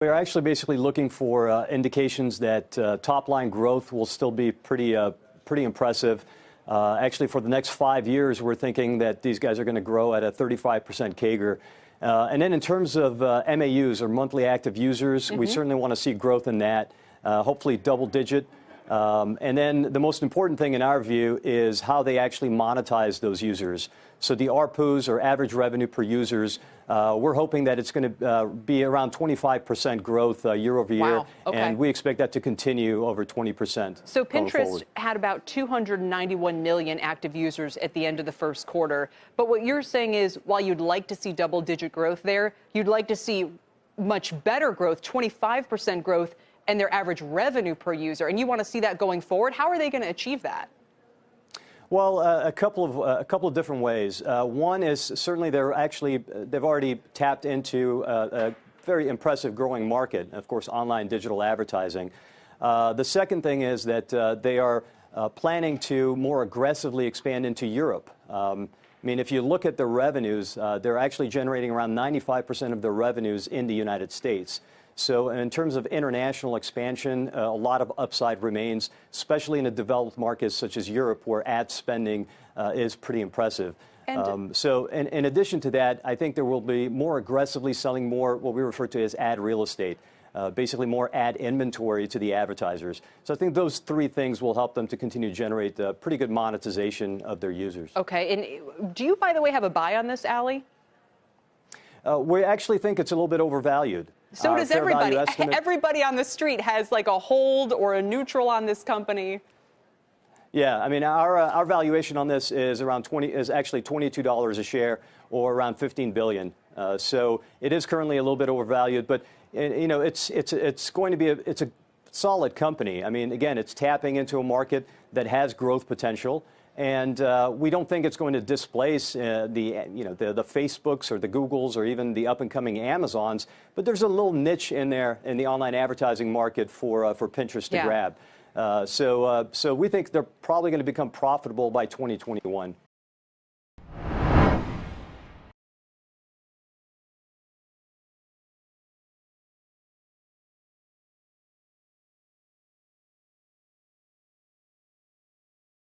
We're actually basically looking for indications that top-line growth will still be pretty impressive. Actually, for the next 5 years, we're thinking that these guys are going to grow at a 35% CAGR. And then in terms of MAUs, or monthly active users, we certainly want to see growth in that, hopefully double-digit. And then the most important thing in our view is how they actually monetize those users. So the ARPUs, or average revenue per users, we're hoping that it's going to be around 25% growth year over year. Wow. Okay. And we expect that to continue over 20%. So Pinterest had about 291 million active users at the end of the first quarter. But what you're saying is, while you'd like to see double-digit growth there, you'd like to see much better growth, 25% growth, and their average revenue per user, and you want to see that going forward. How are they going to achieve that? Well, a couple of different ways. One is certainly they've already tapped into a very impressive growing market, of course, online digital advertising. The second thing is that they are planning to more aggressively expand into Europe. I mean, if you look at the revenues, they're actually generating around 95% of their revenues in the United States. So in terms of international expansion, a lot of upside remains, especially in the developed markets such as Europe, where ad spending is pretty impressive. So in addition to that, I think there will be more aggressively selling more what we refer to as ad real estate, basically more ad inventory to the advertisers. So I think those three things will help them to continue to generate pretty good monetization of their users. Okay. And do you, by the way, have a buy on this, Ali? We actually think it's a little bit overvalued. So does everybody. Everybody on the street has like a hold or a neutral on this company. Yeah, I mean, our valuation on this is actually $22 a share, or around $15 billion. So it is currently a little bit overvalued, but you know, it's going to be a solid company. I mean, again, it's tapping into a market that has growth potential. And we don't think it's going to displace the Facebooks or the Googles or even the up-and-coming Amazons. But there's a little niche in there in the online advertising market for Pinterest to grab. So we think they're probably going to become profitable by 2021.